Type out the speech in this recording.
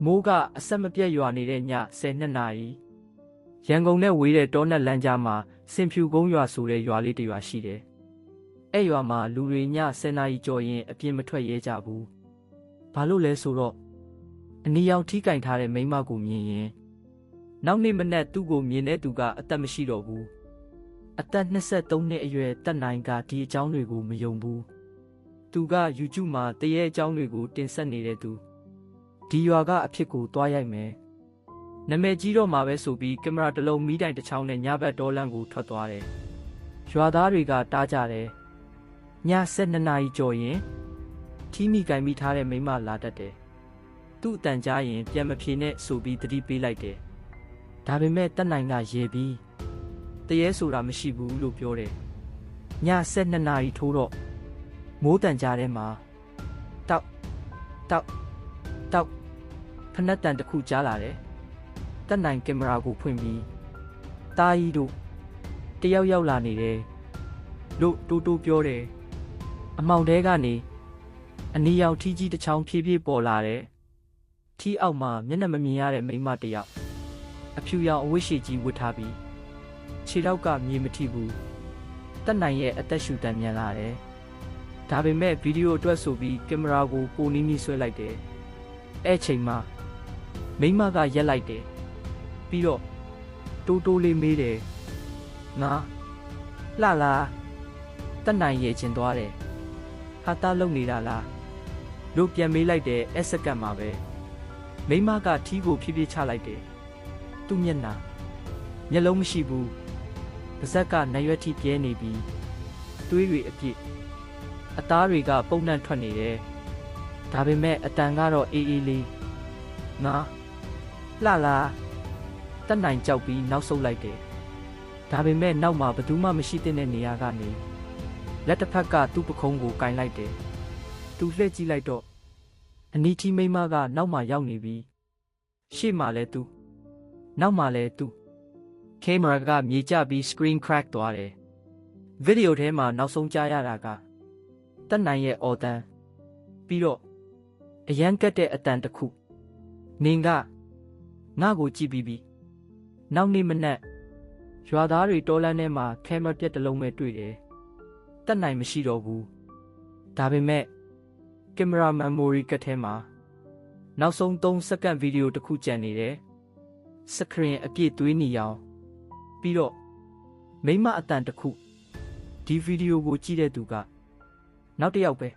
မိုးကအဆက်မပြတ်ရွာနေတဲ့ည12 နာရီရန်ကုန်နဲ့ဝေးတဲ့တောနက်လမ်းကြားမှာစင်ဖြူကုန်းရွာဆိုတဲ့ရွာလေးတစ်ရွာရှိတယ်။အဲ့ရွာမှာလူတွေည10 နာရီကျော်ရင်အပြင်မထွက်ရဲကြဘူး။ဘာလို့လဲဆိုတော့အနီရောင်ထိကင်ထားတဲ့မိန်းမကိုမြင်ရင်နောက်နေ့မနက်သူ့ကိုမြင်တဲ့သူကအသက်မရှိတော့ဘူး။အသက်23 နှစ်အရွယ်တက်နိုင်ကဒီအကြောင်းတွေကိုမယုံဘူး။သူက YouTube မှာတရေအကြောင်းတွေကိုတင်ဆက်နေတဲ့သူဒီရွာကအဖြစ်ကိုတွားရိုက်မယ်နာမည်ကြီးတော့မှာပဲဆိုပြီးကင်မရာတစ်လုံးမီးတိုင်တစ်ချောင်းနဲ့ညဘက်တောလန့်ကိုထွက်သွားတယ်ရွာသားတွေကတားကြတယ်ည12 နာရီကျော်ရင်ထီးမိကင်မိထားတဲ့မိန်းမလာတတ်တယ်သူ့အတန်ကြားရင်ပြန်မဖြေနဲ့ဆိုပြီးတတိပေးလိုက်တယ်ဒါပေမဲ့တက်နိုင်ကရေပြီးတရေဆိုတာမရှိဘူးလို့ပြောတယ်ည12 နာရီထိုးတော့မိုးတန်ကြားထဲမှာတောက်ဖနက်တန်တစ်ခုကြားလာတယ်တက်နိုင်ကင်မရာကိုဖွင့်ပြီးတားကြီးတို့တယောက်ရောက်လာနေတယ်လို့တိုးပြောတယ်အမောင်တဲကနေအနီရောင်ထီးကြီးတစ်ချောင်းဖြည်းဖြည်းပေါ်လာတယ်ထီးအောက်မှာမျက်နှာမမြင်ရတဲ့မိန်းမတစ်ယောက်အဖြူရောင်အဝတ်ရှည်ကြီးဝတ်ထားပြီးခြေထောက်ကမြေမထိဘူးတက်နိုင်ရဲ့အသက်ရှူတန်မြန်လာတယ်ဒါပေမဲ့ဗီဒီယိုအတွက်ဆိုပြီးကင်မရာကိုပိုနီးနီးဆွဲလိုက်တယ်အဲ့ချိန်မှာမိန်းမကရက်လိုက်တယ်ပြီးတော့တိုးလေးမေးတယ်ငါလှလားတက်နိုင်ရဲ့ကျင်သွားတယ်ဟာတာလုံနေတာလားလို့ပြန်မေးလိုက်တယ်အဲ့စက္ကန့်မှာပဲမိန်းမကထီးကိုဖြည်းဖြည်းချလိုက်တယ်သူ့မျက်လုံးမရှိဘူးပါးစပ်ကနရွက်ထိပြဲနေပြီးသွေးတွေအပြည့်အသားတွေကပုံနှံ့ထွက်နေတယ်ဒါပေမဲ့အတန်ကတော့အေးအေးလေးငါလှလားတက်နိုင်ကြောက်ပြီးနောက်ဆုတ်လိုက်တယ်ဒါပေမဲ့နောက်မှာဘယ်သူမှမရှိတဲ့နေရာကနေလက်တစ်ဖက်ကသူ့ပခုံးကိုကင်လိုက်တယ်သူလှည့်ကြည့်လိုက်တော့အနီးထီးမိန်းမကနောက်မှာရောက်နေပြီးရှေ့မှာလဲသူနောက်မှာလဲသူကင်မရာကမြေကျပြီး screen crack သွားတယ်ဗီဒီယိုထဲမှာနောက်ဆုံးကြားရတာကတက်နိုင်ရဲ့အော်တန်ပြီးတော့အရန်ကတ်တဲ့အတန်တစ်ခုနင်ကငါ့ကိုကြည့်ပြီးပြီနောက်နေ့မနက်ရွာသားတွေတောလမ်းထဲမှာကင်မရာပြက်တစ်လုံးပဲတွေ့တယ်တက်နိုင်မရှိတော့ဘူးဒါပေမဲ့ကင်မရာ memory ကတ်ထဲမှာနောက်ဆုံး3 စက္ကန့်ဗီဒီယိုတစ်ခုကျန်နေတယ်စကရင်အပြည့်သွေးနီရောင်ပြီးတော့မိမအတန်တစ်ခုဒီဗီဒီယိုကိုကြည့်တဲ့သူကနောက်တစ်ယောက်ပဲ